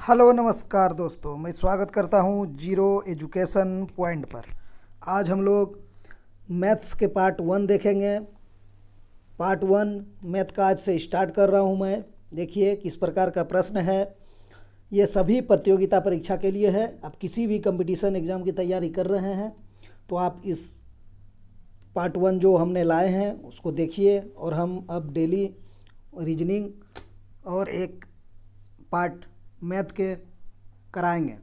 Hello नमस्कार दोस्तों, मैं स्वागत करता हूं जीरो एजुकेशन पॉइंट पर। आज हम लोग मैथ्स के पार्ट 1 देखेंगे। पार्ट 1 मैथ का आज से स्टार्ट कर रहा हूं मैं। देखिए किस प्रकार का प्रश्न है। ये सभी प्रतियोगिता परीक्षा के लिए है। आप किसी भी कंपटीशन एग्ज़ाम की तैयारी कर रहे हैं तो आप इस पार्ट 1 जो हमने लाए हैं उसको देखिए, और हम अब डेली रीजनिंग और एक पार्ट मैथ के कराएंगे।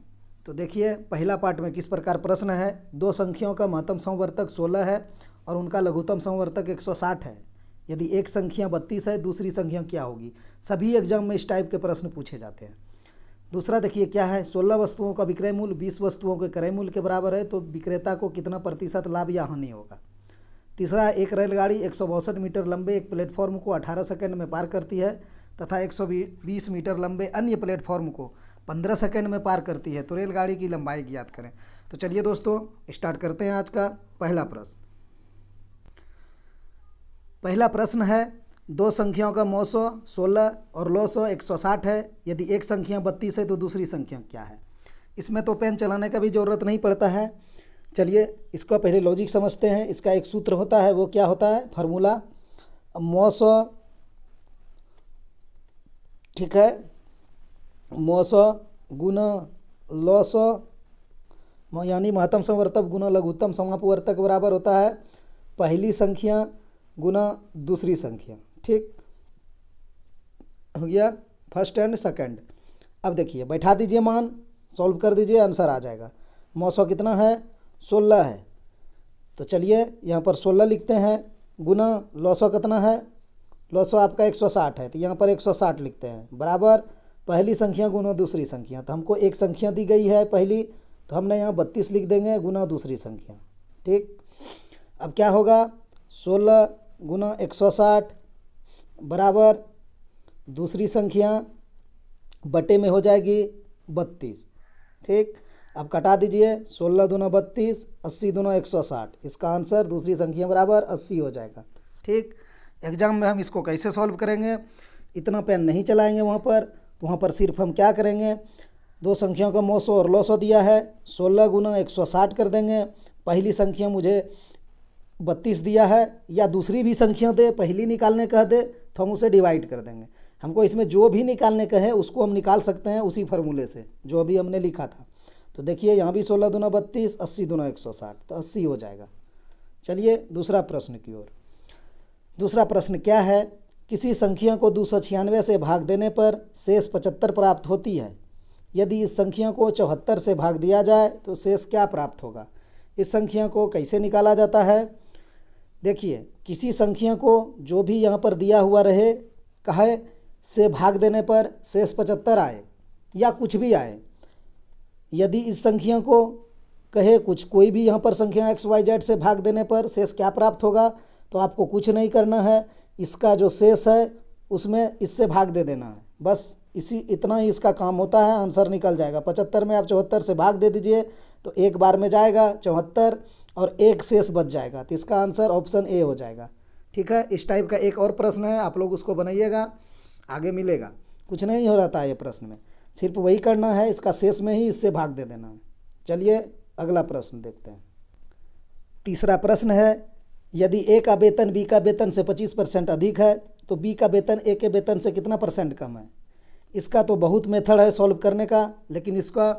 तो देखिए पहला पार्ट में किस प्रकार प्रश्न है। दो संख्याओं का महत्तम समवर्तक 16 है और उनका लघुत्तम समवर्तक 160 है। यदि एक संख्या 32 है, दूसरी संख्या क्या होगी। सभी एग्जाम में इस टाइप के प्रश्न पूछे जाते हैं। दूसरा देखिए क्या है, 16 वस्तुओं का विक्रय मूल्य 20 वस्तुओं के क्रय मूल्य के बराबर है, तो विक्रेता को कितना प्रतिशत लाभ या हानि होगा। तीसरा, एक रेलगाड़ी 162 मीटर लंबे एक प्लेटफॉर्म को 18 सेकंड में पार करती है तथा 120 मीटर लंबे अन्य प्लेटफॉर्म को 15 सेकंड में पार करती है, तो रेलगाड़ी की लंबाई ज्ञात करें। तो चलिए दोस्तों स्टार्ट करते हैं आज का पहला प्रश्न। पहला प्रश्न है, दो संख्याओं का मौसो 16 और लौसो 160 है। यदि एक संख्या 32 है तो दूसरी संख्या क्या है। इसमें तो पेन चलाने का भी ज़रूरत नहीं पड़ता है। चलिए इसका पहले लॉजिक समझते हैं। इसका एक सूत्र होता है, वो क्या होता है, फार्मूला मौसो, ठीक है, मौसो गुना लौसो यानी महत्तम समवर्तक गुना लघुत्तम समापवर्तक बराबर होता है पहली संख्या गुना दूसरी संख्या। ठीक हो गया, फर्स्ट एंड सेकंड। अब देखिए बैठा दीजिए मान, सॉल्व कर दीजिए, आंसर आ जाएगा। मौसो कितना है, 16 है, तो चलिए यहाँ पर 16 लिखते हैं। गुना लौसो कितना है, लौसो आपका 160 है, तो यहाँ पर 160 लिखते हैं, बराबर पहली संख्या गुना दूसरी संख्या। तो हमको एक संख्या दी गई है पहली, तो हमने यहाँ 32 लिख देंगे गुना दूसरी संख्या। ठीक, अब क्या होगा, 16 गुना 160 बराबर दूसरी संख्या बटे में हो जाएगी 32। ठीक, अब कटा दीजिए, 16 दूना 32, 80 दूना 160। इसका आंसर दूसरी संख्या बराबर 80 हो जाएगा। ठीक, एग्ज़ाम में हम इसको कैसे सॉल्व करेंगे, इतना पेन नहीं चलाएंगे वहाँ पर सिर्फ हम क्या करेंगे, दो संख्याओं का मौसो और लौसो दिया है, 16 गुना 160 कर देंगे। पहली संख्या मुझे 32 दिया है, या दूसरी भी संख्या दे, पहली निकालने कह दे तो हम उसे डिवाइड कर देंगे। हमको इसमें जो भी निकालने का है उसको हम निकाल सकते हैं उसी फार्मूले से जो अभी हमने लिखा था। तो देखिए यहाँ भी 16 दूना 32, 80 दूना 160, तो 80 हो जाएगा। चलिए दूसरा प्रश्न की ओर। दूसरा प्रश्न क्या है, किसी संख्या को 296 से भाग देने पर शेष 75 प्राप्त होती है। यदि इस संख्या को 74 से भाग दिया जाए तो शेष क्या प्राप्त होगा। इस संख्या को कैसे निकाला जाता है। देखिए किसी संख्या को जो भी यहाँ पर दिया हुआ रहे, कहे से भाग देने पर शेष 75 आए या कुछ भी आए। यदि इस संख्या को कहे कुछ कोई भी यहाँ पर संख्या XYZ से भाग देने पर शेष क्या प्राप्त होगा, तो आपको कुछ नहीं करना है, इसका जो शेष है उसमें इससे भाग दे देना है, बस इतना ही इसका काम होता है, आंसर निकल जाएगा। 75 में आप 74 से भाग दे दीजिए तो एक बार में जाएगा 74 और एक शेष बच जाएगा, तो इसका आंसर ऑप्शन ए हो जाएगा। ठीक है, इस टाइप का एक और प्रश्न है, आप लोग उसको बनाइएगा, आगे मिलेगा। कुछ नहीं हो रहा है ये प्रश्न में, सिर्फ वही करना है, इसका शेष में ही इससे भाग दे देना है। चलिए अगला प्रश्न देखते हैं। तीसरा प्रश्न है, यदि ए का वेतन बी का वेतन से 25% अधिक है तो बी का वेतन ए के वेतन से कितना % कम है। इसका तो बहुत मेथड है सॉल्व करने का, लेकिन इसका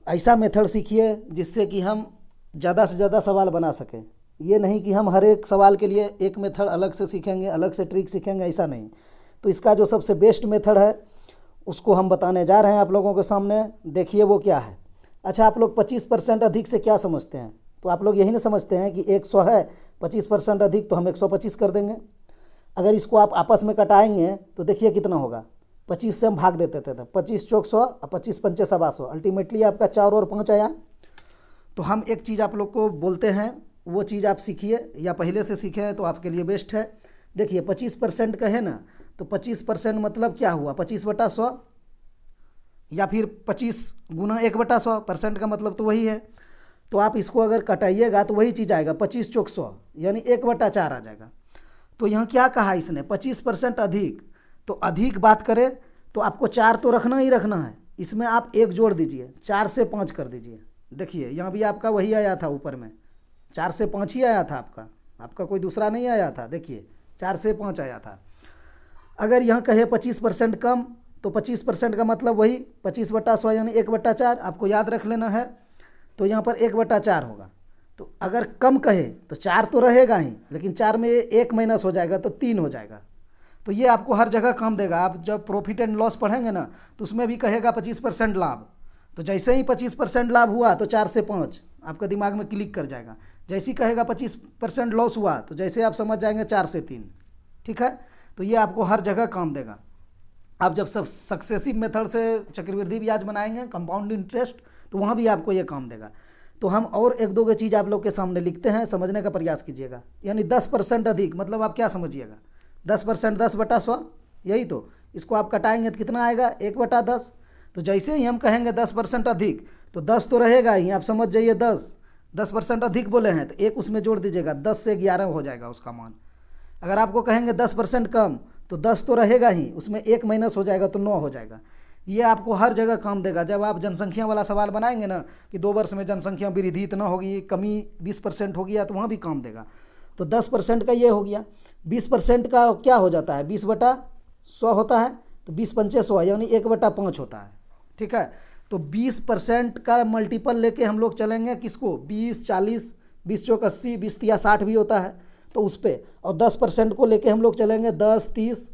ऐसा मेथड सीखिए जिससे कि हम ज़्यादा से ज़्यादा सवाल बना सकें। ये नहीं कि हम हर एक सवाल के लिए एक मेथड अलग से सीखेंगे, अलग से ट्रिक सीखेंगे, ऐसा नहीं। तो इसका जो सबसे बेस्ट मेथड है उसको हम बताने जा रहे हैं आप लोगों के सामने। देखिए वो क्या है। अच्छा, आप लोग 25% अधिक से क्या समझते हैं, तो आप लोग यही ना समझते हैं कि 100 है, 25% अधिक तो हम 125 कर देंगे। अगर इसको आप आपस में कटाएंगे तो देखिए कितना होगा, 25 से हम भाग देते थे, 25 चौक 100 और 25 पंचे 125, अल्टीमेटली आपका 4 और 5 आया। तो हम एक चीज़ आप लोग को बोलते हैं, वो चीज़ आप सीखिए, या पहले से सीखे हैं तो आपके लिए बेस्ट है। देखिए 25% का है ना, तो 25% मतलब क्या हुआ, 25/100, या फिर 25 गुना 1/100%, का मतलब तो वही है। तो आप इसको अगर कटाइएगा तो वही चीज़ आएगा, 25 चौक 100 यानी 1/4 आ जाएगा। तो यहाँ क्या कहा इसने, 25% अधिक, तो अधिक बात करें तो आपको 4 तो रखना ही रखना है, इसमें आप एक जोड़ दीजिए, 4 से 5 कर दीजिए। देखिए यहाँ भी आपका वही आया था, ऊपर में 4 से 5 ही आया था आपका कोई दूसरा नहीं आया था। देखिए 4 से 5 आया था। अगर यहाँ कहे 25% कम, तो 25% का मतलब वही 25/100 यानी 1/4 आपको याद रख लेना है। तो यहाँ पर 1/4 होगा। तो अगर कम कहे तो 4 तो रहेगा ही, लेकिन 4 में 1 माइनस हो जाएगा तो 3 हो जाएगा। तो ये आपको हर जगह काम देगा। आप जब प्रॉफिट एंड लॉस पढ़ेंगे ना, तो उसमें भी कहेगा 25% लाभ। तो जैसे ही 25% लाभ हुआ तो 4 से 5 आपका दिमाग में क्लिक कर जाएगा। जैसे ही कहेगा 25% लॉस हुआ तो जैसे आप समझ जाएंगे 4 से 3। ठीक है, तो ये आपको हर जगह काम देगा। आप जब सब सक्सेसिव मेथड से चक्रवृद्धि ब्याज बनाएंगे, कंपाउंड इंटरेस्ट, तो वहाँ भी आपको ये काम देगा। तो हम और एक दो चीज़ आप लोग के सामने लिखते हैं, समझने का प्रयास कीजिएगा। यानी 10% अधिक मतलब आप क्या समझिएगा, 10% 10/100, यही तो। इसको आप कटाएंगे तो कितना आएगा, 1/10। तो जैसे ही हम कहेंगे 10% अधिक, तो 10 तो रहेगा ही, आप समझ जाइए 10% अधिक बोले हैं तो 1 उसमें जोड़ दीजिएगा, 10 से 11 हो जाएगा उसका मान। अगर आपको कहेंगे 10% कम, तो 10 तो रहेगा ही, उसमें 1 माइनस हो जाएगा तो 9 हो जाएगा। ये आपको हर जगह काम देगा। जब आप जनसंख्या वाला सवाल बनाएंगे ना कि 2 वर्ष में जनसंख्या वृद्धि इतना होगी, कमी 20% हो गया, तो वहाँ भी काम देगा। तो 10% का ये हो गया। 20% का क्या हो जाता है, 20/100 होता है। तो 20×5 100 यानी 1/5 होता है। ठीक है, तो 20% का मल्टीपल लेके हम लोग चलेंगे किसको, 20, 40, 20 चौक 80, 20 तिया 60 भी होता है तो उस पर। और 10% को लेके हम लोग चलेंगे 10, 30,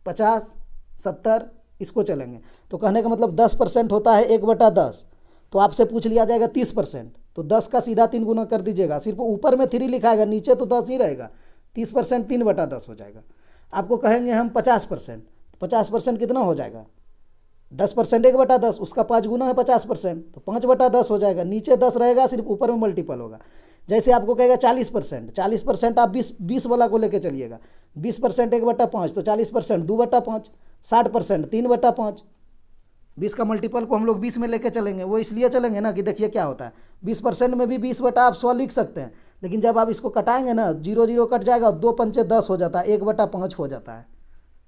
50, 70 इसको चलेंगे। तो कहने का मतलब 10% होता है 1/10। तो आपसे पूछ लिया जाएगा 30%, तो 10 का सीधा 3 गुना कर दीजिएगा। सिर्फ ऊपर में 3 लिखाएगा, नीचे तो 10 ही रहेगा। 30% 3/10 हो जाएगा। आपको कहेंगे हम 50%, 50% कितना हो जाएगा, 10% 1/10, उसका 5 गुना है 50%, तो 5/10 हो जाएगा। नीचे 10 रहेगा, सिर्फ ऊपर में मल्टीपल होगा। जैसे आपको कहेगा 40%, 40% आप 20 वाला को लेके चलिएगा। 20% 1/5, तो 40% 2/5, 60% 3/5। 20 का मल्टीपल को हम लोग 20 में लेके चलेंगे। वो इसलिए चलेंगे ना कि देखिए क्या होता है, 20% में भी 20/100 लिख सकते हैं, लेकिन जब आप इसको कटाएंगे ना, 0 0 कट जाएगा, 2 पंचे 10 हो जाता है, 1/5 हो जाता है।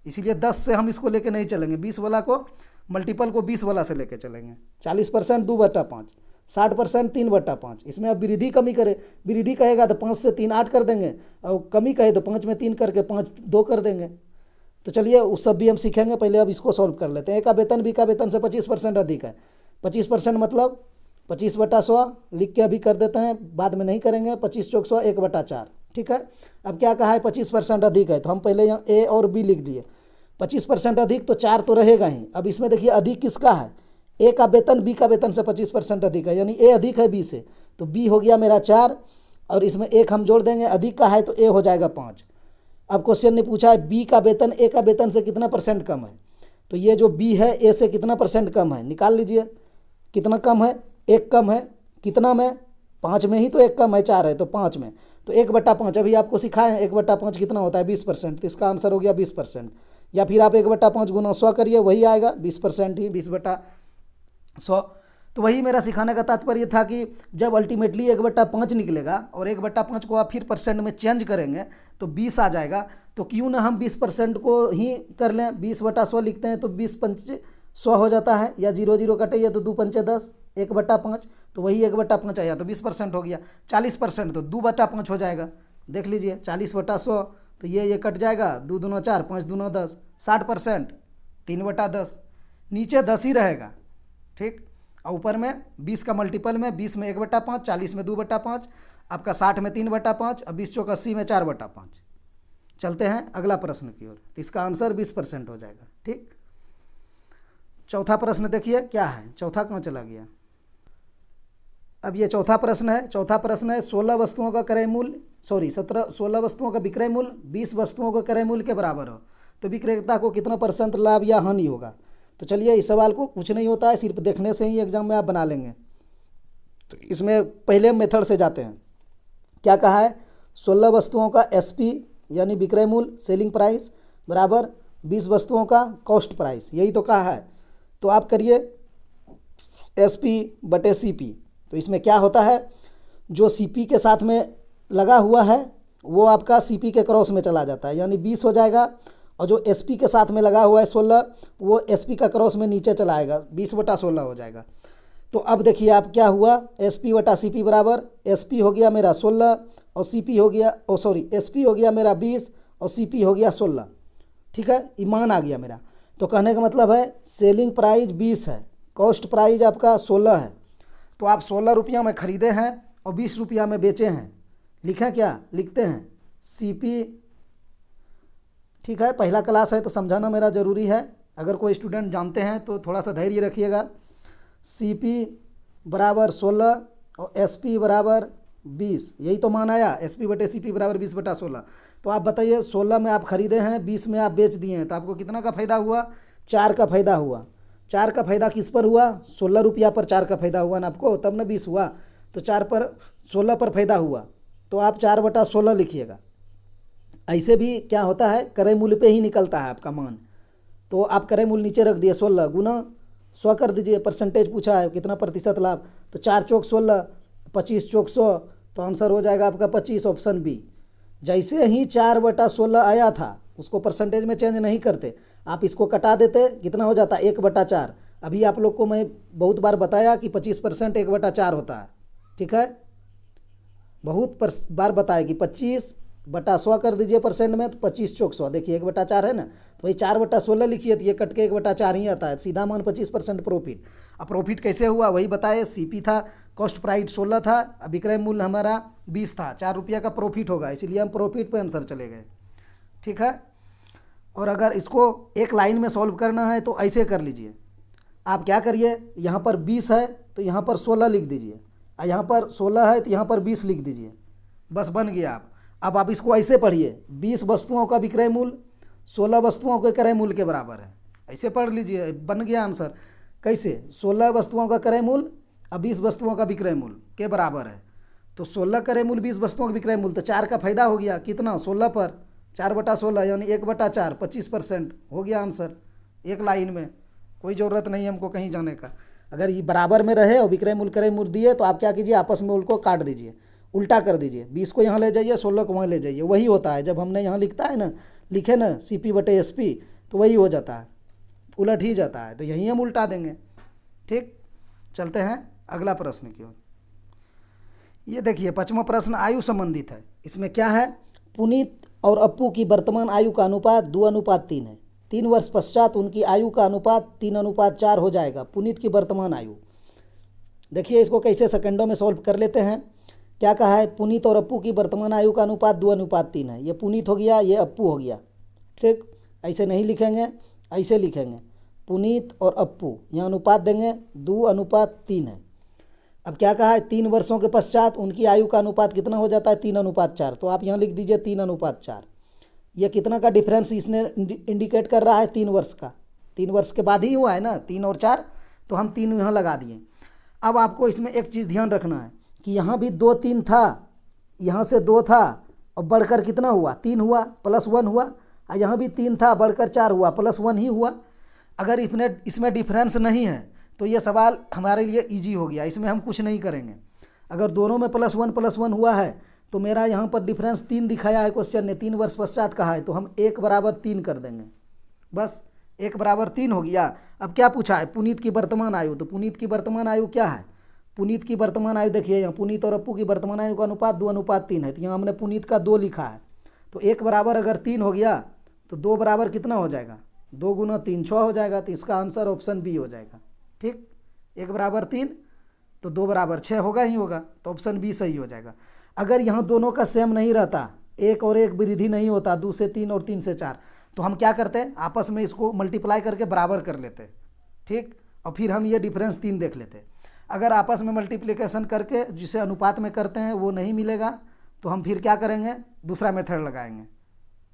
इसीलिए 10 से हम इसको लेके नहीं चलेंगे, 20 वाला को मल्टीपल को 20 वाला से लेके चलेंगे। 40% 2/5, 60% 3/5। इसमें अब वृद्धि कमी करे, वृद्धि कहेगा तो 5 से 3 8 कर देंगे, और कमी कहे तो 5 में 3 करके 5 2 कर देंगे। तो चलिए उस सब भी हम सीखेंगे, पहले अब इसको सॉल्व कर लेते हैं। ए का वेतन बी का वेतन से 25% अधिक है। 25% मतलब 25/100 लिख के अभी कर देते हैं, बाद में नहीं करेंगे। 25 चौक 100 1/4। ठीक है, अब क्या कहा है, 25% अधिक है, तो हम पहले यहाँ ए और बी लिख दिए। 25% अधिक तो 4 तो रहेगा ही। अब इसमें देखिए अधिक किसका है, ए का वेतन बी का वेतन से 25% अधिक है, यानी ए अधिक है बी से, तो बी हो गया मेरा 4, और इसमें 1 हम जोड़ देंगे, अधिक का है तो ए हो जाएगा 5। अब क्वेश्चन ने पूछा है बी का वेतन ए का वेतन से कितना % कम है, तो ये जो बी है ए से कितना % कम है, निकाल लीजिए। कितना कम है, 1 कम है। कितना में, 5 में ही तो 1 कम है, 4 है तो 5 में, तो 1/5। अभी आपको सिखाए हैं 1/5 कितना होता है, 20%, तो इसका आंसर हो गया 20%। या फिर आप 1/5 गुना 100 करिए, वही आएगा 20% ही, 20/100। तो वही मेरा सिखाने का तात्पर्य था कि जब अल्टीमेटली 1/5 निकलेगा और 1/5 को आप फिर % में चेंज करेंगे तो 20 आ जाएगा। तो क्यों ना हम 20% को ही कर लें, 20/100 लिखते हैं तो 20×5 100 हो जाता है, या 0 0 कटेगा तो 2 पंचे 10, 1/5, तो वही 1/5 आया तो 20% हो गया। 40% तो 2/5 हो जाएगा। देख लीजिए 40/100, तो ये कट जाएगा, 2 दूना 4, 5 दूना 10। 60% 3/10, नीचे 10 ही रहेगा। ठीक, और ऊपर में 20 का मल्टीपल में 20 में 1/5, 40 में 2/5, आपका 60 में 3/5, और 20 चौक 80 में 4/5। चलते हैं अगला प्रश्न की ओर। तो इसका आंसर 20% हो जाएगा। ठीक, चौथा प्रश्न देखिए क्या है, चौथा कहाँ चला गया। अब ये चौथा प्रश्न है। चौथा प्रश्न है 16 वस्तुओं का क्रय मूल्य, 16 वस्तुओं का विक्रय मूल्य 20 वस्तुओं का क्रय मूल्य के बराबर हो, तो विक्रेता को कितना % लाभ या हानि होगा। तो चलिए इस सवाल को कुछ नहीं होता है, सिर्फ देखने से ही एग्जाम में आप बना लेंगे। तो इसमें पहले मेथड से जाते हैं। क्या कहा है, 16 वस्तुओं का SP यानी विक्रय मूल्य, सेलिंग प्राइस बराबर 20 वस्तुओं का कॉस्ट प्राइस, यही तो कहा है। तो आप करिए SP/CP। तो इसमें क्या होता है, जो CP के साथ में लगा हुआ है वो आपका CP के क्रॉस में चला जाता है, यानी 20 हो जाएगा, और जो एसपी के साथ में लगा हुआ है 16 वो एसपी का क्रॉस में नीचे चला आएगा, 20/16 हो जाएगा। तो अब देखिए आप क्या हुआ, एसपी बटा सीपी बराबर, एसपी हो गया मेरा 16 और सीपी हो गया एसपी हो गया मेरा 20 और सीपी हो गया 16। ठीक है, ईमान आ गया मेरा। तो कहने का मतलब है सेलिंग प्राइस 20 है, कॉस्ट प्राइस आपका 16 है। तो आप 16 रुपया में ख़रीदे हैं और 20 रुपया में बेचे हैं। लिखें क्या, लिखते हैं सीपी। ठीक है, पहला क्लास है तो समझाना मेरा ज़रूरी है। अगर कोई स्टूडेंट जानते हैं तो थोड़ा सा धैर्य रखिएगा। सीपी बराबर 16 और एसपी बराबर 20, यही तो मान आया, एसपी बटे सीपी बराबर 20/16। तो आप बताइए 16 में आप ख़रीदे हैं, 20 में आप बेच दिए हैं, तो आपको कितना का फ़ायदा हुआ, 4 का फ़ायदा हुआ। 4 का फ़ायदा किस पर हुआ, 16 रुपया पर 4 का फ़ायदा हुआ ना आपको, तब ना 20 हुआ। तो 16 पर फ़ायदा हुआ, तो आप 4/16 लिखिएगा। ऐसे भी क्या होता है, क्रय मूल्य पे ही निकलता है आपका मान। तो आप क्रय मूल्य नीचे रख दिए, 16 गुना 100 कर दीजिए, परसेंटेज पूछा है कितना प्रतिशत लाभ, तो 4 चौक 16, 25 चौक 100, तो आंसर हो जाएगा आपका 25, ऑप्शन बी। जैसे ही 4/16 आया था उसको परसेंटेज में चेंज नहीं करते, आप इसको कटा देते, कितना हो जाता, 1/4। अभी आप लोग को मैं बहुत बार बताया कि 25% 1/4 होता है। ठीक है, बहुत बार बताया कि 25/100 कर दीजिए परसेंट में, तो 25 चौक 100, देखिए 1/4 है ना, तो वही 4/16 लिखिए, तो ये कट के 1/4 ही आता है, सीधा मान 25% प्रॉफिट। अब प्रॉफिट कैसे हुआ वही बताए, सीपी था, कॉस्ट प्राइस 16 था, विक्रय मूल्य हमारा 20 था, 4 रुपया का प्रॉफिट होगा, इसीलिए हम प्रॉफिट पे आंसर चले गए। ठीक है, और अगर इसको एक लाइन में सॉल्व करना है तो ऐसे कर लीजिए, आप क्या करिए, यहाँ पर 20 है तो यहाँ पर 16 लिख दीजिए, और यहाँ पर 16 है तो यहाँ पर 20 लिख दीजिए, बस बन गया। अब आप इसको ऐसे पढ़िए, 20 वस्तुओं का विक्रय मूल्य 16 वस्तुओं के क्रय मूल्य के बराबर है, ऐसे पढ़ लीजिए, बन गया आंसर। कैसे, 16 वस्तुओं का क्रय मूल्य और 20 वस्तुओं का विक्रय मूल्य के बराबर है, तो 16 क्रय मूल्य 20 वस्तुओं का विक्रय मूल्य, तो 4 का फायदा हो गया, कितना, 16 पर 4/16 यानी 1/4, 25% हो गया आंसर, एक लाइन में, कोई ज़रूरत नहीं है हमको कहीं जाने का। अगर ये बराबर में रहे और विक्रय मूल्य क्रय मूल्य दिए तो आप क्या कीजिए, आपस में उनको काट दीजिए, उल्टा कर दीजिए, 20 को यहाँ ले जाइए, 16 को वहाँ ले जाइए, वही होता है। जब हमने यहाँ लिखता है ना, लिखे ना सीपी बटे एसपी, तो वही हो जाता है, उलट ही जाता है, तो यहीं हम उल्टा देंगे। ठीक, चलते हैं अगला प्रश्न की ओर। ये देखिए 5वां प्रश्न आयु संबंधित है। इसमें क्या है, पुनीत और अप्पू की वर्तमान आयु का अनुपात 2:3 है। 3 वर्ष पश्चात उनकी आयु का अनुपात 3:4 हो जाएगा। पुनीत की वर्तमान आयु, देखिए इसको कैसे सेकंडों में सॉल्व कर लेते हैं। क्या कहा है, पुनीत और अप्पू की वर्तमान आयु का अनुपात 2:3 है। ये पुनीत हो गया, ये अप्पू हो गया। ठीक, ऐसे नहीं लिखेंगे, ऐसे लिखेंगे, पुनीत और अप्पू, यहाँ अनुपात देंगे 2:3 है। अब क्या कहा है, 3 वर्षों के पश्चात उनकी आयु का अनुपात कितना हो जाता है, 3:4, तो आप यहाँ लिख दीजिए 3:4। ये कितना का डिफरेंस इसने इंडिकेट कर रहा है, 3 वर्ष का, 3 वर्ष के बाद ही हुआ है ना, 3 और 4, तो हम 3 यहाँ लगा दिए। अब आपको इसमें एक चीज़ ध्यान रखना है कि यहाँ भी 2 3 था, यहाँ से 2 था और बढ़कर कितना हुआ, 3 हुआ, +1 हुआ, और यहाँ भी 3 था बढ़कर 4 हुआ, +1 ही हुआ। अगर इसमें डिफरेंस नहीं है तो ये सवाल हमारे लिए इजी हो गया, इसमें हम कुछ नहीं करेंगे। अगर दोनों में +1 हुआ है तो मेरा यहाँ पर डिफरेंस 3 दिखाया है क्वेश्चन ने, 3 वर्ष पश्चात कहा है, तो हम 1/3 कर देंगे, बस 1/3 हो गया। अब क्या पूछा है, पुनीत की वर्तमान आयु, तो पुनीत की वर्तमान आयु क्या है, पुनीत की वर्तमान आयु देखिए यहाँ, पुनीत और अप्पू की वर्तमान आयु का अनुपात 2:3 है, तो यहाँ हमने पुनीत का 2 लिखा है, तो 1/3 हो गया, तो 2 बराबर कितना हो जाएगा, 2 गुना 3 6 हो जाएगा, तो इसका आंसर ऑप्शन बी हो जाएगा। ठीक, 1/3 तो 2/6 होगा ही होगा, तो ऑप्शन बी सही हो जाएगा। अगर यहाँ दोनों का सेम नहीं रहता, 1 और 1 वृद्धि नहीं होता, 2 से 3 और 3 से 4, तो हम क्या करते हैं, आपस में इसको मल्टीप्लाई करके बराबर कर लेते। ठीक, और फिर हम ये डिफरेंस 3 देख लेते। अगर आपस में मल्टीप्लिकेशन करके जिसे अनुपात में करते हैं वो नहीं मिलेगा, तो हम फिर क्या करेंगे, दूसरा मेथड लगाएंगे,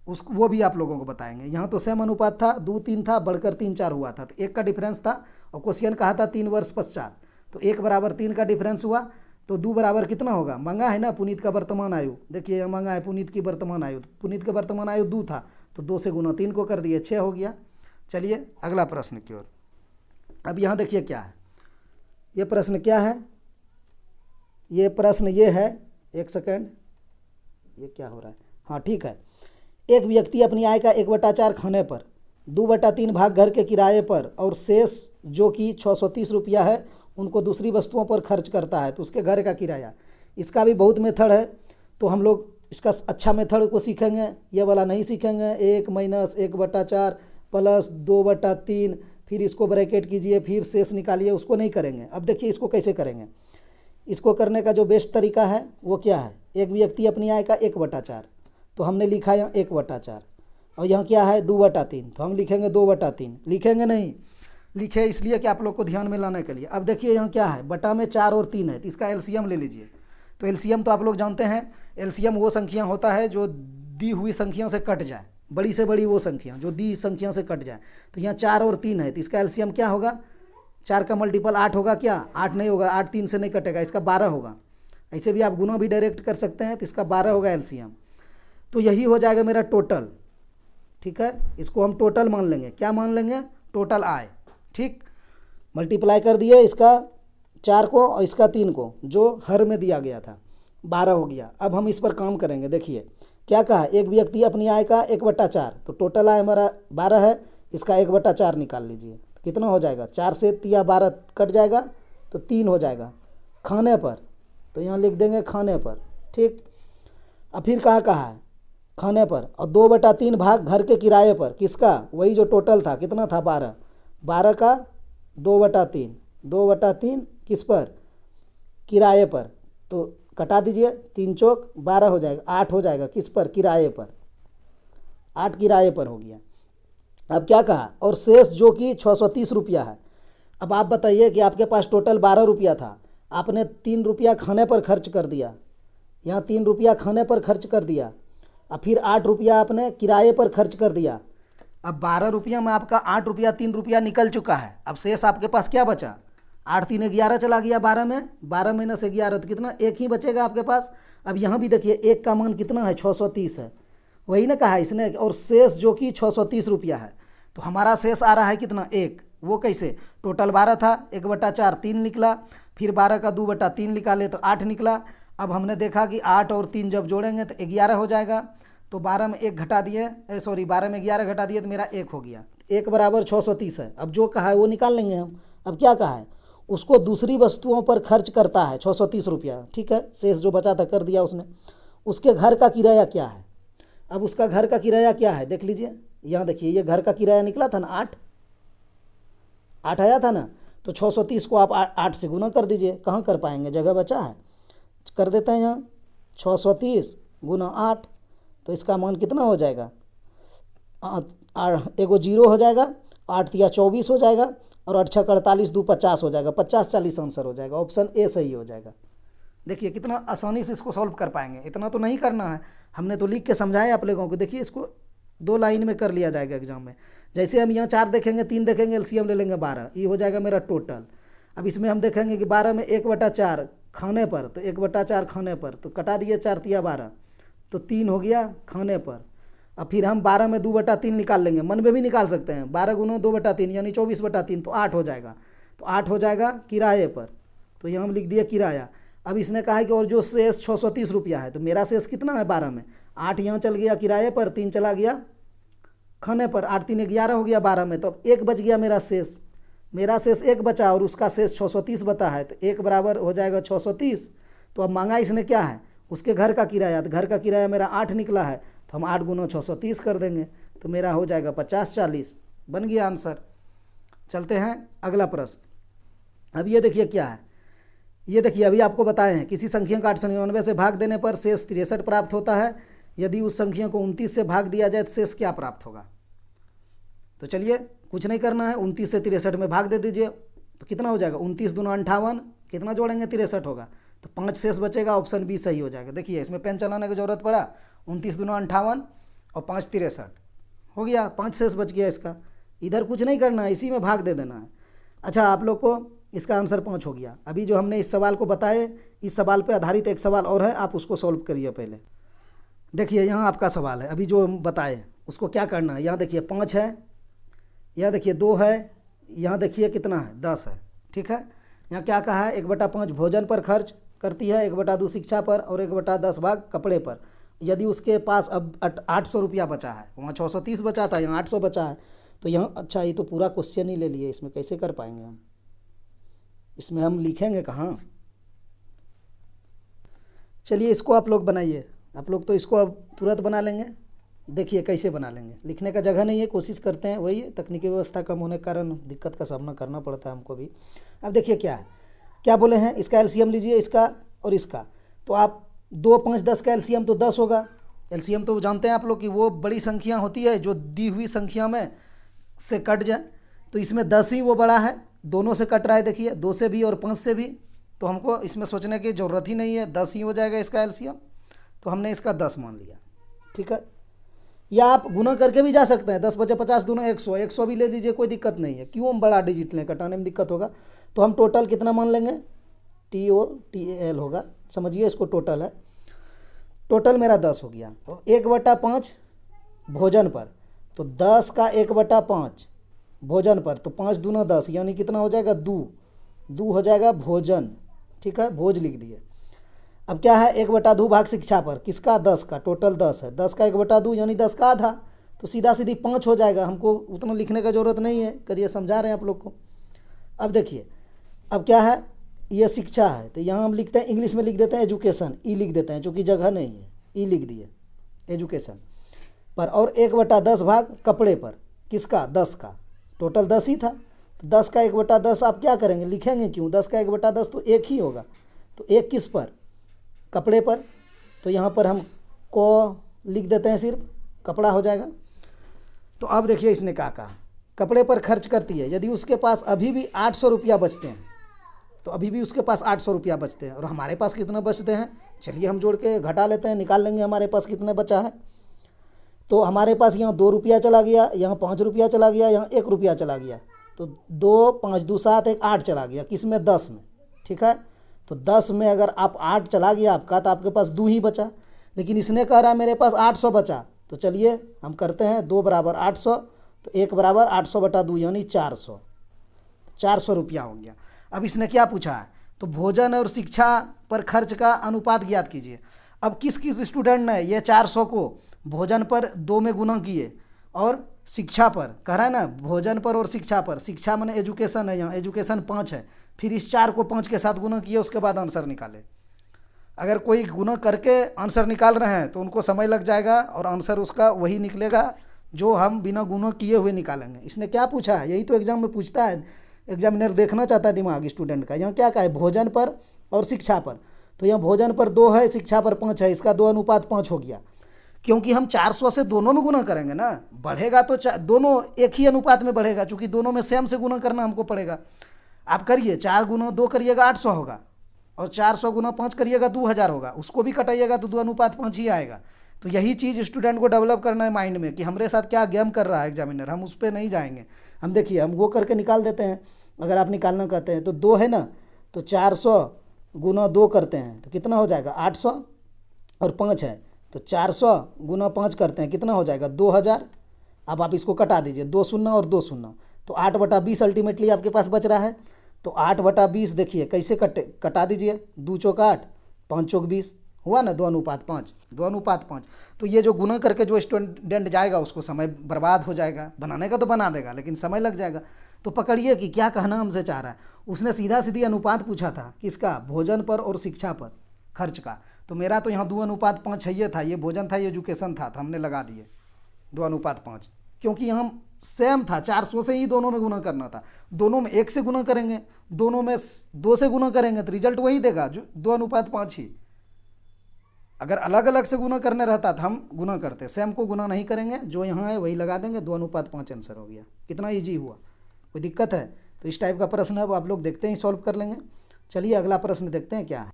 वो भी आप लोगों को बताएंगे। यहाँ तो सेम अनुपात था, 2 3 था, बढ़कर 3 4 हुआ था, तो 1 का डिफरेंस था, और क्वेश्चन कहा था 3 वर्ष पश्चात, तो 1/3 का डिफरेंस हुआ, तो 2 बराबर कितना होगा, मांगा है ना पुनीत का वर्तमान आयु, देखिए यहाँ मांगा है पुनीत की वर्तमान आयु, तो पुनीत का वर्तमान आयु 2 था, तो 2 से गुना 3 को कर दिए, 6 हो गया। चलिए अगला प्रश्न की ओर। अब यहाँ देखिए क्या है, ये प्रश्न क्या है, ये प्रश्न ये है, एक सेकेंड, ये क्या हो रहा है, हाँ ठीक है, एक व्यक्ति अपनी आय का 1/4 खाने पर, 2/3 भाग घर के किराए पर और शेष जो कि 630 रुपया है उनको दूसरी वस्तुओं पर खर्च करता है, तो उसके घर का किराया। इसका भी बहुत मेथड है, तो हम लोग इसका अच्छा मेथड को सीखेंगे, ये वाला नहीं सीखेंगे। 1 माइनस 1/4 प्लस 2/3, फिर इसको ब्रैकेट कीजिए, फिर शेष निकालिए, उसको नहीं करेंगे। अब देखिए इसको कैसे करेंगे। इसको करने का जो बेस्ट तरीका है वो क्या है, एक व्यक्ति अपनी आय का 1/4, तो हमने लिखा यहाँ 1/4, और यहाँ क्या है 2/3, तो हम लिखेंगे 2/3। लिखेंगे नहीं, लिखे इसलिए कि आप लोग को ध्यान में लाने के लिए। अब देखिए यहाँ क्या है, बटा में 4 और 3 है, तो इसका एलसीएम ले लीजिए। तो एलसीएम तो आप लोग जानते हैं, एलसीएम वो संख्या होता है जो दी हुई संख्या से कट जाए, बड़ी से बड़ी वो संख्या जो दी संख्या से कट जाए। तो यहाँ 4 और 3 है, तो इसका एलसीएम क्या होगा, 4 का मल्टीपल 8 होगा क्या, 8 नहीं होगा, 8 3 से नहीं कटेगा, इसका 12 होगा। ऐसे भी आप गुना भी डायरेक्ट कर सकते हैं, तो इसका 12 होगा एलसीएम। तो यही हो जाएगा मेरा टोटल, ठीक है। इसको हम टोटल मान लेंगे, क्या मान लेंगे, टोटल आय, ठीक। मल्टीप्लाई कर दिए इसका 4 को और इसका 3 को, जो हर में दिया गया था, 12 हो गया। अब हम इस पर काम करेंगे। देखिए क्या कहा, एक व्यक्ति अपनी आय का 1/4, तो टोटल आय हमारा 12 है, इसका 1/4 निकाल लीजिए, तो कितना हो जाएगा, 4 से 12 कट जाएगा तो 3 हो जाएगा। खाने पर, तो यहाँ लिख देंगे खाने पर, ठीक। अब फिर कहा है खाने पर, और 2/3 भाग घर के किराए पर, किसका, वही जो टोटल था, कितना था 12, 12 का 2/3, 2/3 किस पर, किराए पर, तो कटा दीजिए, 3 चौक 12 हो जाएगा, 8 हो जाएगा, किस पर, किराए पर, 8 किराए पर हो गया। अब क्या कहा, और शेष जो कि 630 रुपया है। अब आप बताइए कि आपके पास टोटल 12 रुपया था, आपने 3 रुपया खाने पर खर्च कर दिया, यहाँ 3 रुपया खाने पर खर्च कर दिया, अब फिर 8 रुपया आपने किराए पर खर्च कर दिया। अब 12 रुपया में आपका 8 रुपया 3 रुपया निकल चुका है। अब शेष आपके पास क्या बचा, 8 3 11 चला गया 12 में, 12 माइनस 11 तो कितना, 1 ही बचेगा आपके पास। अब यहाँ भी देखिए 1 का मान कितना है, 630 है, वही ना कहा है इसने, और शेष जो कि 630 रुपया है। तो हमारा शेष आ रहा है कितना, 1। वो कैसे, टोटल 12 था, 1/4 3 निकला, फिर 12 का 2/3 निकाले तो 8 निकला। अब हमने देखा कि 8 और 3 जब जोड़ेंगे तो 11 हो जाएगा, तो 12 में 1 घटा दिए, 12 में 11 घटा दिए तो मेरा 1 हो गया, 1 बराबर 630 है। अब जो कहा है वो निकाल लेंगे हम। अब क्या कहा है, उसको दूसरी वस्तुओं पर खर्च करता है 630 रुपया, ठीक है, शेष जो बचा था कर दिया उसने। उसके घर का किराया क्या है, अब उसका घर का किराया क्या है देख लीजिए, यहाँ देखिए ये घर का किराया निकला था ना, 8 आया था ना, तो 630 को आप 8 से गुना कर दीजिए, कहाँ कर पाएंगे, जगह बचा है, कर देते हैं यहाँ 630 गुना 8, तो इसका मान कितना हो जाएगा, एगो 0 हो जाएगा, 8 या 24 हो जाएगा, और 8 6 48 2 50 हो जाएगा, 50 40 आंसर हो जाएगा, ऑप्शन ए सही हो जाएगा। देखिए कितना आसानी से इसको सॉल्व कर पाएंगे, इतना तो नहीं करना है, हमने तो लिख के समझाया आप लोगों को। देखिए इसको 2 लाइन में कर लिया जाएगा एग्जाम में। जैसे हम यहाँ 4 देखेंगे, 3 देखेंगे, एलसीएम ले लेंगे 12, ये हो जाएगा मेरा टोटल। अब इसमें हम देखेंगे कि 12 में 1/4 खाने पर, तो 1/4 खाने पर, तो कटा दिए 4 तिया 12, तो 3 हो गया खाने पर। अब फिर हम 12 में 2/3 निकाल लेंगे, मन में भी निकाल सकते हैं, 12 गुना 2/3 यानी 24/3, तो 8 हो जाएगा, तो 8 हो जाएगा किराए पर, तो यहाँ हम लिख दिए किराया। अब इसने कहा है कि और जो शेष 630 रुपया है, तो मेरा शेष कितना है 12 में, 8 यहाँ चल गया किराए पर, 3 चला गया खाने पर, 8 3 11 हो गया 12 में, तो अब 1 बच गया मेरा शेष, मेरा शेष 1 बचा और उसका शेष 630 बता है, तो 1 बराबर हो जाएगा 630। तो अब मांगा इसने क्या है, उसके घर का किराया, तो घर का किराया मेरा 8 निकला है, तो हम 8 गुना 630 कर देंगे, तो मेरा हो जाएगा 50 40, बन गया आंसर। चलते हैं अगला प्रश्न। अब ये देखिए क्या है, ये देखिए अभी आपको बताए हैं, किसी संख्या का 899 से भाग देने पर शेष 63 प्राप्त होता है, यदि उस संख्या को 29 से भाग दिया जाए तो शेष क्या प्राप्त होगा। तो चलिए कुछ नहीं करना है, 29 से 63 में भाग दे दीजिए, तो कितना हो जाएगा, 29 दूना 58, कितना जोड़ेंगे 63 होगा, तो 5 शेष बचेगा, ऑप्शन बी सही हो जाएगा। देखिए इसमें पेन चलाने की जरूरत पड़ा, 29 दूना 58 और 5 63 हो गया, 5 शेष बच गया इसका। इधर कुछ नहीं करना है, इसी में भाग दे देना है। अच्छा आप लोग को इसका आंसर 5 हो गया। अभी जो हमने इस सवाल को बताए, इस सवाल पर आधारित एक सवाल और है, आप उसको सॉल्व करिए पहले। देखिए यहाँ आपका सवाल है, अभी जो हम बताए उसको क्या करना है। यहाँ देखिए 5 है, यहाँ देखिए 2 है, यहाँ देखिए कितना है 10 है, ठीक है। यहाँ क्या कहा है, 1/5 भोजन पर खर्च करती है, 1/2 शिक्षा पर और 1/10 भाग कपड़े पर, यदि उसके पास अब 800 रुपया बचा है, वहाँ 630 बचा था, यहाँ 800 बचा है, तो यहाँ अच्छा ये तो पूरा क्वेश्चन ही ले लिए, इसमें कैसे कर पाएंगे हम, इसमें हम लिखेंगे कहाँ। चलिए इसको आप लोग बनाइए, आप लोग तो इसको अब तुरंत बना लेंगे। देखिए कैसे बना लेंगे, लिखने का जगह नहीं है, कोशिश करते हैं, वही तकनीकी व्यवस्था कम होने के कारण दिक्कत का सामना करना पड़ता है हमको भी। अब देखिए क्या है, क्या बोले हैं, इसका एलसीएम लीजिए, इसका और इसका। तो आप 2, 5, 10 का एलसीएम तो 10 होगा। एलसीएम तो जानते हैं आप लोग कि वो बड़ी संख्या होती है जो दी हुई संख्या में से कट जाए, तो इसमें 10 ही वो बड़ा है, दोनों से कट रहा है, देखिए 2 से भी और 5 से भी, तो हमको इसमें सोचने की ज़रूरत ही नहीं है, 10 ही हो जाएगा इसका एलसीएम। तो हमने इसका 10 मान लिया, ठीक है। या आप गुना करके भी जा सकते हैं, 10 बचे 50 दूना 100, 100 भी ले लीजिए, कोई दिक्कत नहीं है। क्यों हम बड़ा डिजिट लें, कटाने में दिक्कत होगा। तो हम टोटल कितना मान लेंगे, TOTAL होगा, समझिए इसको टोटल है। टोटल मेरा 10 हो गया, और 1/5 भोजन पर, तो 10 का 1/5 भोजन पर, तो 5 दूना 10, यानी कितना हो जाएगा, 2 हो जाएगा भोजन, ठीक है, भोज लिख दिए। अब क्या है, 1/2 भाग शिक्षा पर, किसका, 10 का, टोटल 10 है, 10 का 1/2 यानी 10 का आधा, तो सीधा सीधी 5 हो जाएगा, हमको उतना लिखने का ज़रूरत नहीं है, करिए समझा रहे हैं आप लोग को। अब देखिए, अब क्या है, ये शिक्षा है, तो यहाँ हम लिखते हैं, इंग्लिश में लिख देते हैं एजुकेशन, ई लिख देते हैं, चूँकि जगह नहीं है, ई लिख दिए एजुकेशन पर, और 1/10 भाग कपड़े पर, किसका, 10 का, टोटल 10 ही था, तो 10 का 1/10 आप क्या करेंगे, लिखेंगे क्यों, 10 का 1/10 तो 1 ही होगा, तो 1 किस पर, कपड़े पर, तो यहाँ पर हम को लिख देते हैं, सिर्फ कपड़ा हो जाएगा। तो अब देखिए इसने क्या कहा, कपड़े पर खर्च करती है, यदि उसके पास अभी भी 800 रुपया बचते हैं, तो अभी भी उसके पास 800 रुपया बचते हैं, और हमारे पास कितना बचते हैं, चलिए हम जोड़ के घटा लेते हैं, निकाल लेंगे हमारे पास कितने बचा है। तो हमारे पास यहाँ 2 रुपया चला गया, यहाँ 5 रुपया चला गया, यहाँ 1 रुपया चला गया, तो 2, 5, 2, 7, 1, 8 चला गया, किस में, 10 में, ठीक है। तो 10 में अगर आप 8 चला गया आपका, तो आपके पास 2 ही बचा, लेकिन इसने कह रहा है मेरे पास 800 बचा, तो चलिए हम करते हैं 2 बराबर 800, तो 1 बराबर 800/2 यानी 400 रुपया हो गया। अब इसने क्या पूछा है, तो भोजन और शिक्षा पर खर्च का अनुपात ज्ञात कीजिए। अब किस किस स्टूडेंट ने ये 400 को भोजन पर 2 में गुना किए, और शिक्षा पर कह रहा है ना, भोजन पर और शिक्षा पर, शिक्षा माने एजुकेशन है, यहाँ एजुकेशन 5 है, फिर इस 4 को 5 के साथ गुना किए, उसके बाद आंसर निकाले। अगर कोई गुना करके आंसर निकाल रहे हैं तो उनको समय लग जाएगा, और आंसर उसका वही निकलेगा जो हम बिना गुना किए हुए निकालेंगे। इसने क्या पूछा है, यही तो एग्जाम में पूछता है, एग्जामिनर देखना चाहता है दिमाग स्टूडेंट का। यहाँ क्या कहा है, भोजन पर और शिक्षा पर, तो यहाँ भोजन पर 2 है, शिक्षा पर 5 है, इसका 2:5 हो गया, क्योंकि हम 400 से दोनों में गुना करेंगे ना, बढ़ेगा तो दोनों एक ही अनुपात में बढ़ेगा, क्योंकि दोनों में सेम से गुना करना हमको पड़ेगा। आप करिए, 4 गुना 2 करिएगा 800 होगा, और 400 गुना 5 करिएगा 2000 होगा, उसको भी कटाइएगा तो 2:5 ही आएगा। तो यही चीज़ स्टूडेंट को डेवलप करना है माइंड में, कि हमारे साथ क्या गेम कर रहा है एग्जामिनर, हम उस पर नहीं जाएंगे। हम देखिए, हम वो करके निकाल देते हैं, अगर आप निकालना कहते हैं तो 2 है ना, तो 400 गुना 2 करते हैं तो कितना हो जाएगा, 800, और 5 है तो 400 गुना 5 करते हैं, कितना हो जाएगा, 2000। अब आप इसको कटा दीजिए, 2 शून्य और 2 शून्य, तो 8/20 अल्टीमेटली आपके पास बच रहा है। तो 8/20 देखिए कैसे कटा दीजिए, 2 चौक 8, 5 चौक 20, हुआ ना, 2:5, 2:5। तो ये जो गुना करके जो स्टूडेंट जाएगा उसको समय बर्बाद हो जाएगा, बनाने का तो बना देगा लेकिन समय लग जाएगा। तो पकड़िए कि क्या कहना हमसे चाह रहा है। उसने सीधा सीधी अनुपात पूछा था, किसका, भोजन पर और शिक्षा पर खर्च का, तो मेरा तो यहाँ 2:5 है, ये था, ये भोजन था, ये एजुकेशन था, तो हमने लगा दिए 2:5, क्योंकि यहाँ सेम था, 400 से ही दोनों में गुना करना था। दोनों में 1 से गुना करेंगे, दोनों में 2 से गुना करेंगे, तो रिजल्ट वही देगा जो 2:5 ही। अगर अलग अलग से गुना करने रहता तो हम गुना करते, सेम को गुना नहीं करेंगे, जो यहाँ है वही लगा देंगे, 2:5 आंसर हो गया। कितना ईजी हुआ, कोई दिक्कत है। तो इस टाइप का प्रश्न है, वो आप लोग देखते ही सॉल्व कर लेंगे। चलिए अगला प्रश्न देखते हैं क्या है।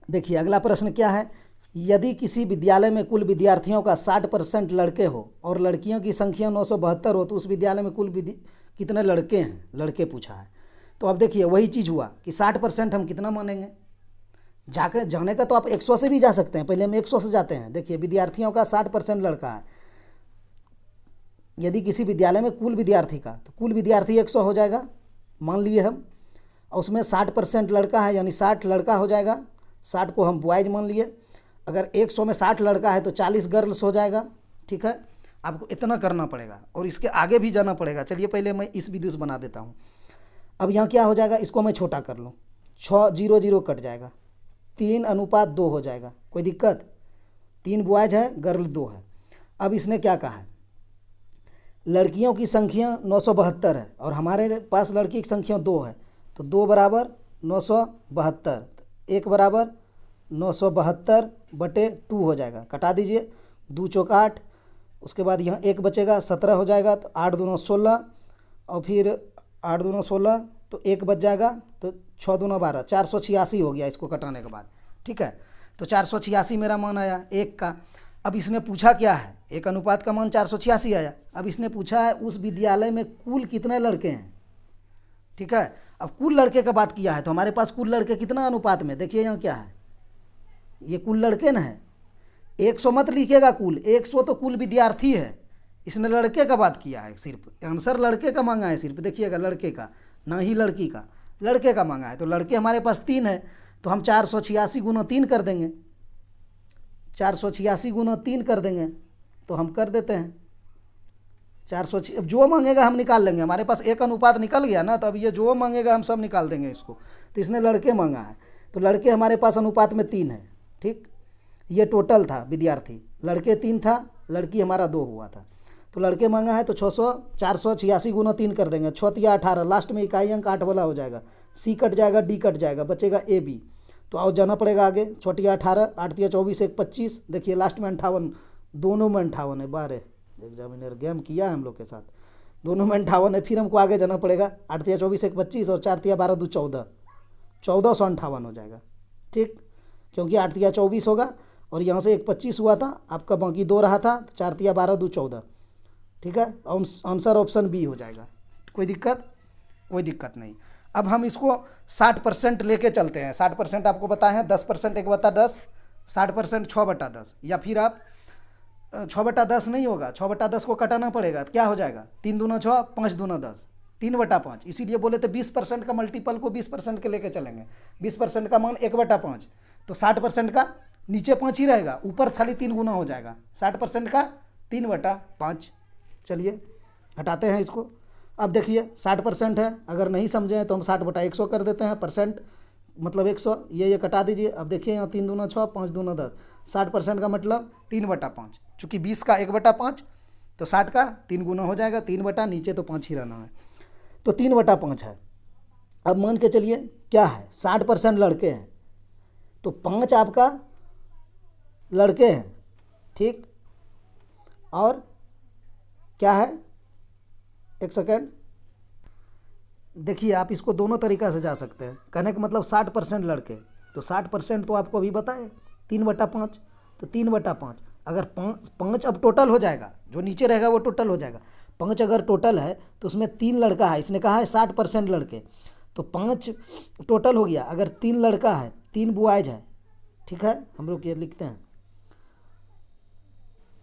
देखिए अगला प्रश्न क्या है, यदि किसी विद्यालय में कुल विद्यार्थियों का 60% लड़के हो और लड़कियों की संख्या 972 हो, तो उस विद्यालय में कुल कितने लड़के हैं, लड़के पूछा है। तो अब देखिए वही चीज़ हुआ कि 60% हम कितना मानेंगे, जाने का तो आप 100 से भी जा सकते हैं, पहले हम 100 से जाते हैं। देखिए विद्यार्थियों का 60% लड़का है, यदि किसी विद्यालय में कुल विद्यार्थी का, तो कुल विद्यार्थी 100 हो जाएगा, मान लिए हम, और उसमें 60% लड़का है, यानी 60 लड़का हो जाएगा, 60 को हम बॉयज मान लिए। अगर 100 में 60 लड़का है तो 40 गर्ल्स हो जाएगा। ठीक है, आपको इतना करना पड़ेगा और इसके आगे भी जाना पड़ेगा। चलिए पहले मैं इस विधि से बना देता हूँ। अब यहाँ क्या हो जाएगा, इसको मैं छोटा कर लूँ, 6 0 0 कट जाएगा, 3:2 हो जाएगा। कोई दिक्कत? 3 बॉयज है, गर्ल 2 है। अब इसने क्या कहा है, लड़कियों की संख्या 972 है और हमारे पास लड़की की संख्या 2 है, तो 2 बराबर 972, 1 बराबर 972/2 हो जाएगा। कटा दीजिए, 2 चौक 8, उसके बाद यहाँ 1 बचेगा, 17 हो जाएगा, तो 8 दूना 16, और फिर 8 दूना 16, तो 1 बच जाएगा, तो 6 दूना 12, 486 हो गया इसको कटाने के बाद। ठीक है, तो 486 मेरा मान आया 1 का। अब इसने पूछा क्या है, 1 अनुपात का मान 486 आया। अब इसने पूछा है उस विद्यालय में कुल कितने लड़के हैं। ठीक है, अब कुल लड़के का बात किया है तो हमारे पास कुल लड़के कितना अनुपात में, देखिए यहाँ क्या है, ये कुल लड़के ना है, 100 मत लिखिएगा, कुल 100 तो कुल विद्यार्थी है, इसने लड़के का बात किया है, सिर्फ आंसर लड़के का मांगा है, सिर्फ देखिएगा लड़के का, ना ही लड़की का, लड़के का मांगा है। तो लड़के हमारे पास 3 है, तो हम 486 गुना 3 कर देंगे, 486 गुना 3 कर देंगे, तो हम कर देते हैं 486। अब जो मांगेगा हम निकाल लेंगे, हमारे पास 1 अनुपात निकल गया ना, तो अब ये जो मांगेगा हम सब निकाल देंगे इसको। तो इसने लड़के मांगा है, तो लड़के हमारे पास अनुपात में 3 है। ठीक, ये टोटल था विद्यार्थी, लड़के 3 था, लड़की हमारा 2 हुआ था। तो लड़के मांगा है तो 486 गुना 3 कर देंगे, 6 तिया 18, लास्ट में इकाई अंक 8 वाला हो जाएगा, सी कट जाएगा, डी कट जाएगा, बचेगा ए बी। तो आओ जाना पड़ेगा आगे, 6 तिया 18, 8 तिया 24, 1 25, देखिए लास्ट में 58, दोनों में 58 है, 12 एग्जामिनर गेम किया है हम लोग के साथ, दोनों में 58 है। फिर हमको आगे जाना पड़ेगा, 8 तिया 24, 1 25 और 4 तिया 12 2 14, 1458 हो जाएगा। ठीक, क्योंकि 8 तिया 24 होगा और यहाँ से 1 25 हुआ था आपका, बाकी 2 रहा था, 4 तिया 12 2 14। ठीक है, आंसर ऑप्शन बी हो जाएगा। कोई दिक्कत? कोई दिक्कत नहीं। अब हम इसको 60% लेके चलते हैं। 60% आपको बताए हैं, 10% 1/10, 60% 6/10, या फिर आप 6/10 नहीं होगा, 6/10 को कटाना पड़ेगा, तो क्या हो जाएगा, 3 दूना 6, 5 दूना 10, 3/5। इसीलिए बोले तो 20% का मल्टीपल को 20% के लेके चलेंगे, 20% का मान 1/5, तो 60% का नीचे 5 ही रहेगा, ऊपर खाली 3 गुना हो जाएगा, 60% का 3/5। चलिए हटाते हैं इसको। अब देखिए 60% है, अगर नहीं समझे हैं तो हम 60/100 कर देते हैं, परसेंट मतलब 100, ये कटा दीजिए। अब देखिए यहाँ 3 दूना 6, 5 दूना 10, 60% का मतलब 3/5, चूँकि 20 का 1/5, तो 60 का 3 गुना हो जाएगा, 3 बटा, नीचे तो 5 ही रहना है, तो 3/5 है। अब मान के चलिए क्या है, 60% लड़के हैं, तो 5 आपका लड़के हैं। ठीक, और क्या है, एक सेकेंड, देखिए आप इसको दोनों तरीक़ा से जा सकते हैं। कहने का मतलब 60% लड़के, तो 60% तो आपको अभी बताए 3/5, तो 3/5, अगर 5 अब टोटल हो जाएगा, जो नीचे रहेगा वो टोटल हो जाएगा। 5 अगर टोटल है तो उसमें 3 लड़का है, इसने कहा है 60% लड़के, तो 5 टोटल हो गया। अगर 3 लड़का है, 3 बॉयज है, ठीक है, हम लोग ये लिखते हैं,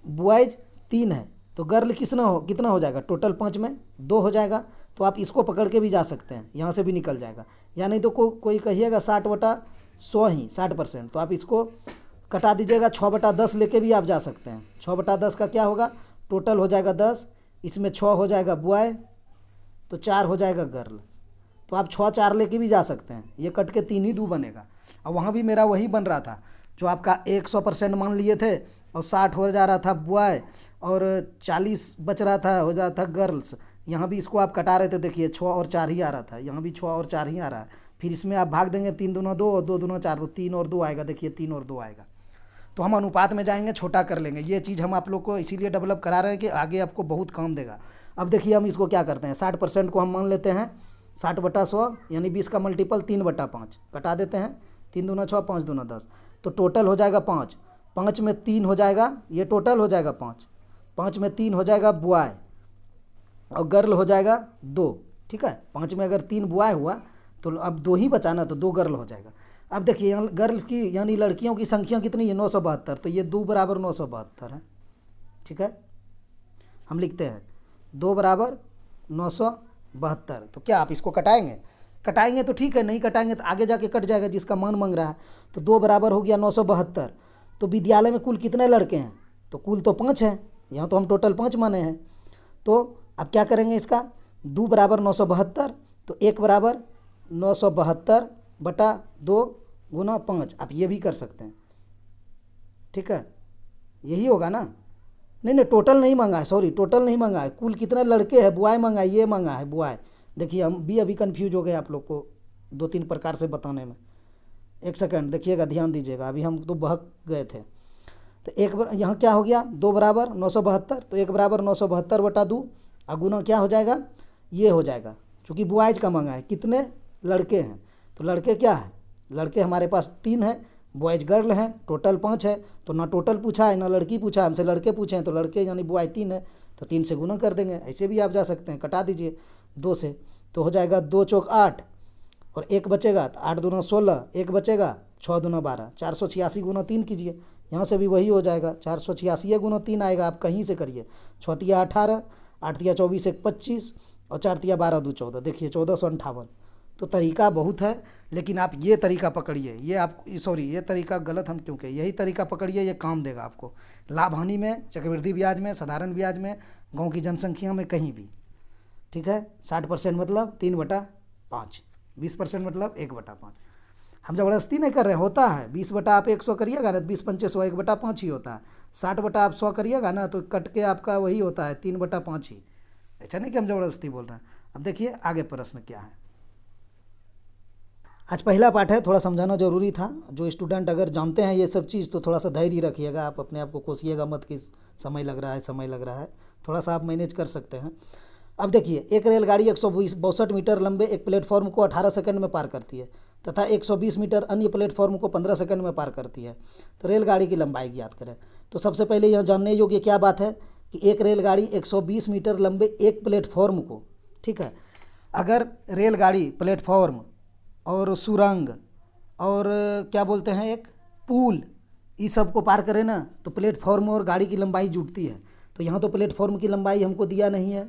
बॉयज 3 है, तो गर्ल कितना हो जाएगा, टोटल 5 में 2 हो जाएगा। तो आप इसको पकड़ के भी जा सकते हैं, यहाँ से भी निकल जाएगा। या नहीं तो कोई कहिएगा 60/100 ही 60%, तो आप इसको कटा दीजिएगा, 6/10 लेके भी आप जा सकते हैं। 6/10 का क्या होगा, टोटल हो जाएगा 10, इसमें 6 हो जाएगा बॉय, तो 4 हो जाएगा गर्ल। तो आप 6 4 लेके भी जा सकते हैं, ये कट के 3 ही 2 बनेगा। और वहाँ भी मेरा वही बन रहा था, जो आपका 100% मान लिए थे और 60 हो जा रहा था बॉय और 40 बच रहा था, हो जा रहा था गर्ल्स। यहाँ भी इसको आप कटा रहे थे, देखिए 6 और 4 ही आ रहा था, यहाँ भी 6 और 4 ही आ रहा है। फिर इसमें आप भाग देंगे, 3 दूना 2 और 2 दूना 4, तो 3 और 2 आएगा, देखिए 3 और 2 आएगा। तो हम अनुपात में जाएंगे, छोटा कर लेंगे। ये चीज़ हम आप लोग को इसीलिए डेवलप करा रहे हैं कि आगे आपको बहुत काम देगा। अब देखिए हम इसको क्या करते हैं, 60% को हम मान लेते हैं 60/100, यानी 20 का मल्टीपल 3/5, कटा देते हैं, 3 दूना 6, 5 दूना 10, तो टोटल हो जाएगा 5, 5 में 3 हो जाएगा, ये टोटल हो जाएगा 5, 5 में 3 हो जाएगा बॉय और गर्ल हो जाएगा 2। ठीक है, 5 में अगर 3 बॉय हुआ तो अब 2 ही बचाना, तो 2 गर्ल हो जाएगा। अब देखिए यहाँ गर्ल्स की यानी लड़कियों की संख्या कितनी है, 972, तो ये 2 बराबर 972 है। ठीक है, हम लिखते हैं 2 बराबर 972। तो क्या आप इसको कटाएंगे तो ठीक है, नहीं कटाएंगे तो आगे जाके कट जाएगा जिसका मान मांग रहा है। तो 2 बराबर हो गया 972, तो विद्यालय में कुल कितने लड़के हैं, तो कुल तो 5 हैं, यहाँ तो हम टोटल 5 माने हैं। तो अब क्या करेंगे इसका, 2 बराबर 972, तो 1 बराबर 972 बटा 2 गुना 5, आप ये भी कर सकते हैं। ठीक है, यही होगा ना। नहीं नहीं, टोटल नहीं मांगा है, सॉरी टोटल नहीं मांगा है, कुल कितने लड़के हैं बॉय मांगा है, ये मांगा है बॉय। देखिए हम भी अभी कंफ्यूज हो गए आप लोग को 2-3 प्रकार से बताने में। एक सेकंड देखिएगा, ध्यान दीजिएगा, अभी हम तो बहक गए थे। तो एक बार यहाँ क्या हो गया, 2 बराबर 972, तो 1 बराबर 972 बटा 2 और गुना क्या हो जाएगा, ये हो जाएगा। चूँकि बॉयज का मांगा है, कितने लड़के हैं, तो लड़के क्या है, लड़के हमारे पास 3 हैं, बॉयज गर्ल हैं, टोटल 5 है। तो ना टोटल पूछा है ना लड़की पूछा है, हमसे लड़के पूछे हैं, तो लड़के यानी बॉय 3 है, तो 3 से गुना कर देंगे। ऐसे भी आप जा सकते हैं, कटा दीजिए 2 से, तो हो जाएगा 2 चौक 8 और 1 बचेगा, तो 8 दूना 16, 1 बचेगा, 6 दूना 12, 486 गुना 3 कीजिए, यहाँ से भी वही हो जाएगा, 486 गुना 3 आएगा, आप कहीं से करिए। 6 तिया 18, 8 तिया 24, 1 25 और 4 तिया 12, 2 14, देखिए 1458। तो तरीका बहुत है, लेकिन आप ये तरीका पकड़िए, ये आप सॉरी ये तरीका गलत हम क्यों कहें, यही तरीका पकड़िए, ये काम देगा आपको लाभ हानि में, चक्रवृद्धि ब्याज में, साधारण ब्याज में, गांव की जनसंख्या में, कहीं भी। ठीक है, 60% मतलब 3/5, 20% मतलब 1/5। हम ज़बरदस्ती नहीं कर रहे हैं, होता है 20 बटा आप 100 करिएगा ना, 20 पंचे 100, 1/5 ही होता है। 60 बटा आप 100 करिएगा ना, तो कट के आपका वही होता है 3/5 ही। ऐसा नहीं कि हम ज़बरदस्ती बोल रहे हैं। अब देखिए आगे प्रश्न क्या है। आज पहला पाठ है, थोड़ा समझाना जरूरी था। जो स्टूडेंट अगर जानते हैं ये सब चीज़, तो थोड़ा सा धैर्य रखिएगा, आप अपने आप को कोसिएगा मत कि समय लग रहा है, समय लग रहा है, थोड़ा सा आप मैनेज कर सकते हैं। अब देखिए, एक रेलगाड़ी 162 मीटर लंबे एक प्लेटफॉर्म को 18 सेकंड में पार करती है तथा 120 मीटर अन्य प्लेटफॉर्म को 15 सेकंड में पार करती है। तो रेलगाड़ी की लंबाई ज्ञात करें। तो सबसे पहले यह जानने योग्य क्या बात है कि एक रेलगाड़ी 120 मीटर लंबे एक प्लेटफॉर्म को, ठीक है, अगर रेलगाड़ी प्लेटफॉर्म और सुरंग और क्या बोलते हैं एक पुल, इस सब को पार करें ना, तो प्लेटफॉर्म और गाड़ी की लंबाई जुटती है। तो यहाँ तो प्लेटफॉर्म की लंबाई हमको दिया नहीं है,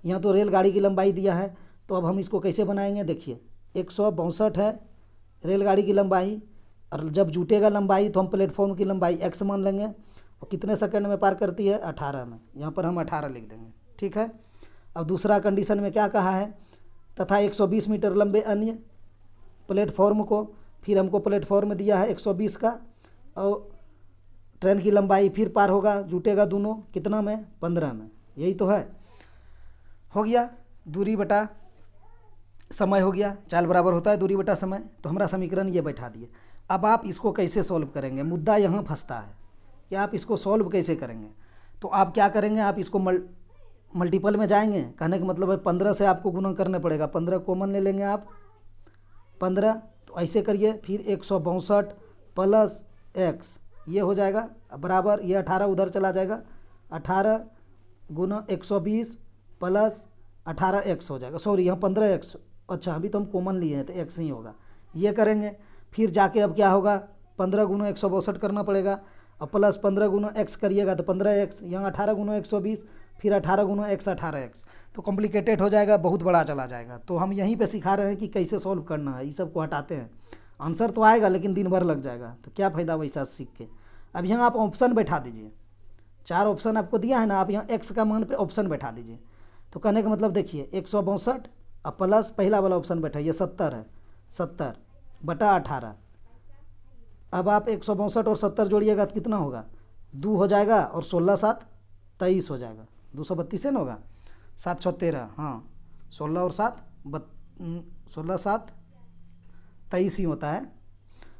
यहाँ तो रेलगाड़ी की लंबाई दिया है। तो अब हम इसको कैसे बनाएंगे, देखिए 162 है रेलगाड़ी की लंबाई, और जब जुटेगा लंबाई तो हम प्लेटफॉर्म की लंबाई x मान लेंगे, और कितने सेकंड में पार करती है, 18 में, यहाँ पर हम 18 लिख देंगे। ठीक है, अब दूसरा कंडीशन में क्या कहा है, तथा 120 मीटर लंबे अन्य प्लेटफॉर्म को, फिर हमको प्लेटफॉर्म दिया है 120 का, और ट्रेन की लंबाई फिर पार होगा, जुटेगा दोनों कितना में, 15 में। यही तो है, हो गया दूरी बटा समय हो गया, चाल बराबर होता है दूरी बटा समय। तो हमारा समीकरण ये बैठा दिए। अब आप इसको कैसे सॉल्व करेंगे, मुद्दा यहाँ फंसता है कि आप इसको सॉल्व कैसे करेंगे। तो आप क्या करेंगे, आप इसको मल्टीपल में जाएंगे, कहने का मतलब है 15 से आपको गुना करना पड़ेगा, 15 कॉमन ले लेंगे आप, 15, तो ऐसे करिए, फिर 162 प्लस x ये हो जाएगा बराबर, ये 18 उधर चला जाएगा, 18 गुना 120 प्लस 18x हो जाएगा, सॉरी यहाँ 15x, अच्छा अभी तो हम कॉमन लिए हैं तो x ही होगा। ये करेंगे, फिर जाके अब क्या होगा, 15 गुना 162 करना पड़ेगा, और प्लस 15 गुना x करिएगा तो 15x, यहाँ 18 गुना 120, फिर 18 गुना x 18x, तो कॉम्प्लिकेटेड हो जाएगा, बहुत बड़ा चला जाएगा। तो हम यहीं पे सिखा रहे हैं कि कैसे सॉल्व करना है, इस सब को हटाते हैं, आंसर तो आएगा लेकिन दिन भर लग जाएगा, तो क्या फ़ायदा वैसा सीख के। अब यहाँ आप ऑप्शन बैठा दीजिए, 4 ऑप्शन आपको दिया है ना, आप यहाँ x का मान पे ऑप्शन बैठा दीजिए। तो कहने का मतलब देखिए 162 और प्लस पहला वाला ऑप्शन बैठाइए 70 है, 70 बटा 18। अब आप 162 और 70 जोड़िएगा तो कितना होगा, 2 हो जाएगा, और 16 7 23 हो जाएगा, 232 है ना होगा, 7 6 13, हाँ 16 और 7 16 7 23 ही होता है,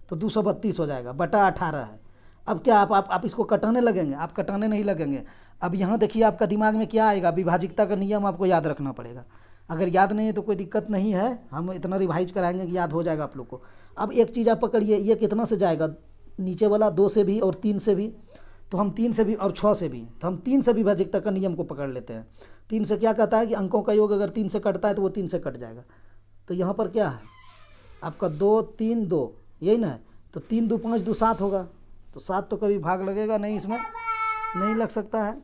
तो 232 हो जाएगा, बटा 18 है। अब क्या आप इसको कटाने लगेंगे, आप कटाने नहीं लगेंगे। अब यहाँ देखिए आपका दिमाग में क्या आएगा, विभाजिकता का नियम आपको याद रखना पड़ेगा। अगर याद नहीं है तो कोई दिक्कत नहीं है, हम इतना रिवाइज कराएंगे कि याद हो जाएगा आप लोग को। अब एक चीज़ आप पकड़िए, ये कितना से जाएगा, नीचे वाला 2 से भी और 3 से भी, तो हम 3 से भी और 6 से भी, तो हम 3 से विभाजिकता का नियम को पकड़ लेते हैं। 3 से क्या कहता है कि अंकों का योग अगर 3 से कटता है तो वो 3 से कट जाएगा। तो यहाँ पर क्या है आपका 2 3 2, यही ना है, तो 3 2 5 2 7 होगा, तो 7 तो कभी भाग लगेगा नहीं, इसमें नहीं लग सकता है,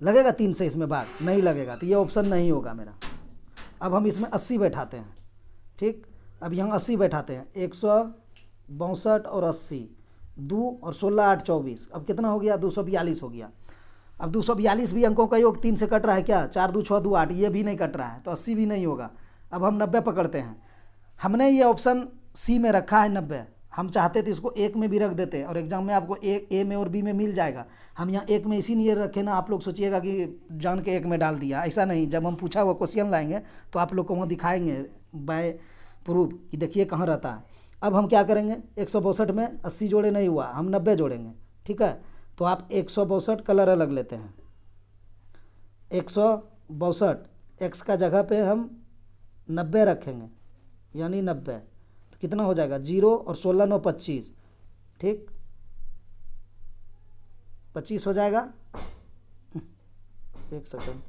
लगेगा 3 से इसमें भाग नहीं लगेगा, तो ये ऑप्शन नहीं होगा मेरा। अब हम इसमें 80 बैठाते हैं, ठीक, अब यहाँ 80 बैठाते हैं, 162 और 80 2 और 16 8 24, अब कितना हो गया 242 हो गया। अब 242 भी अंकों का योग 3 से कट रहा है क्या, 4 2 6 2 8, ये भी नहीं कट रहा है तो 80 भी नहीं होगा। अब हम 90 पकड़ते हैं। हमने ये ऑप्शन सी में रखा है 90, हम चाहते थे इसको एक में भी रख देते और एग्जाम में आपको ए में और बी में मिल जाएगा। हम यहाँ एक में इसीलिए रखे ना, आप लोग सोचिएगा कि जान के एक में डाल दिया, ऐसा नहीं। जब हम पूछा हुआ क्वेश्चन लाएंगे तो आप लोग को वहाँ दिखाएंगे बाय प्रूफ कि देखिए कहाँ रहता है। अब हम क्या करेंगे, 162 में 80 जोड़े नहीं हुआ, हम 90 जोड़ेंगे, ठीक है। तो आप 162 कलर अलग लेते हैं, 162 एक्स का जगह पे हम 90 रखेंगे, यानी 90, तो कितना हो जाएगा 0 और 16 9 25, ठीक 25 हो जाएगा। एक सेकंड,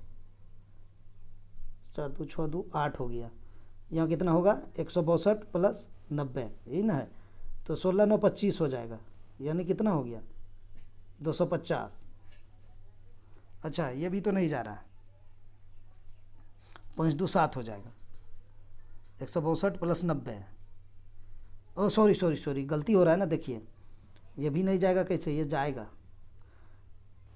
4 2 6 2 8 हो गया। यहाँ कितना होगा 162 प्लस 90, यही ना है, तो 16 9 25 हो जाएगा, यानी कितना हो गया 250। अच्छा ये भी तो नहीं जा रहा है, 5 2 7 हो जाएगा, 162 प्लस 90। ओ सॉरी गलती हो रहा है ना, देखिए ये भी नहीं जाएगा, कैसे ये जाएगा।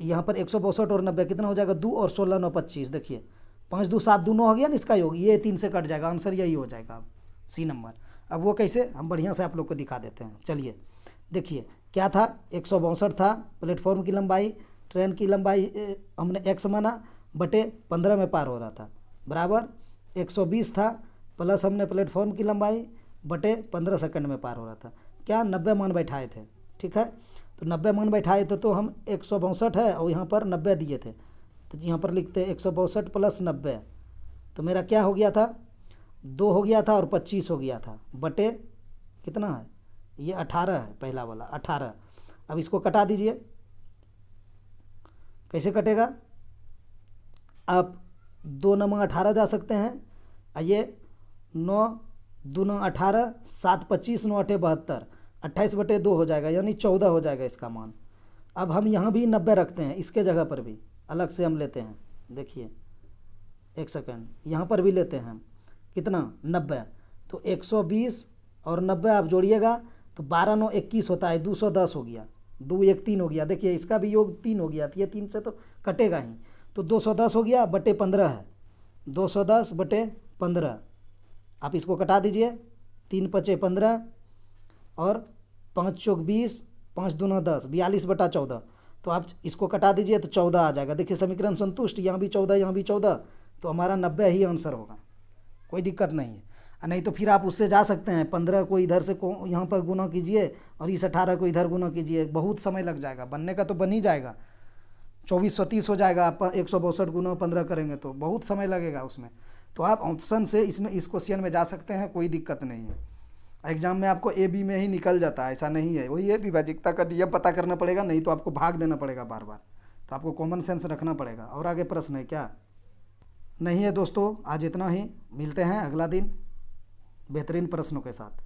यहाँ पर 162 और 90 कितना हो जाएगा 2 और 16 9 25, देखिए 5 2 7 2 9 हो गया ना, इसका योग ये 3 से कट जाएगा, आंसर यही हो जाएगा अब सी नंबर। अब वो कैसे, हम बढ़िया से आप लोग को दिखा देते हैं। चलिए देखिए क्या था, 162 था प्लेटफॉर्म की लंबाई, ट्रेन की लंबाई हमने x माना बटे 15 में पार हो रहा था, बराबर 120 था प्लस हमने प्लेटफॉर्म की लंबाई बटे 15 सेकंड में पार हो रहा था। क्या 90 मान बैठाए थे, ठीक है। तो 90 मान बैठाए थे तो हम 162 है और यहाँ पर 90 दिए थे, तो यहाँ पर लिखते 162 प्लस 90, तो मेरा क्या हो गया था 2 हो गया था और 25 हो गया था, बटे कितना है ये 18 है, पहला वाला 18। अब इसको कटा दीजिए, कैसे कटेगा, आप 2 9 18 जा सकते हैं, ये 9 2 9 18, 7 25 9 8 72, 28 बटे 2 हो जाएगा, यानी 14 हो जाएगा इसका मान। अब हम यहाँ भी 90 रखते हैं, इसके जगह पर भी अलग से हम लेते हैं, देखिए एक सेकंड, यहाँ पर भी लेते हैं कितना 90, तो 120 और 90 आप जोड़िएगा तो 12 9 21 होता है, 210 हो गया, 2 1 3 हो गया, देखिए इसका भी योग 3 हो गया, तो ये 3 से तो कटेगा ही, तो 210 हो गया बटे 15 है, 210 बटे 15, आप इसको कटा दीजिए, 3 5 15 और 5 चौक 20, 5 दूना 10, 42 बटा 14, तो आप इसको कटा दीजिए तो 14 आ जाएगा। देखिए समीकरण संतुष्ट, यहाँ भी 14 यहाँ भी 14, तो हमारा 90 ही आंसर होगा, कोई दिक्कत नहीं है। नहीं तो फिर आप उससे जा सकते हैं, 15 को इधर से को यहाँ पर गुना कीजिए और इस 18 को इधर गुना कीजिए, बहुत समय लग जाएगा, बनने का तो बन ही जाएगा, 2430 हो जाएगा। आप 162 गुना 15 करेंगे तो बहुत समय लगेगा उसमें। तो आप ऑप्शन से इसमें इस क्वेश्चन में जा सकते हैं, कोई दिक्कत नहीं है। एग्जाम में आपको ए बी में ही निकल जाता है, ऐसा नहीं है। वही है विभाजिकता का नियम पता करना पड़ेगा, नहीं तो आपको भाग देना पड़ेगा बार बार, तो आपको कॉमन सेंस रखना पड़ेगा। और आगे प्रश्न है क्या? नहीं है दोस्तों, आज इतना ही, मिलते हैं अगला दिन बेहतरीन प्रश्नों के साथ।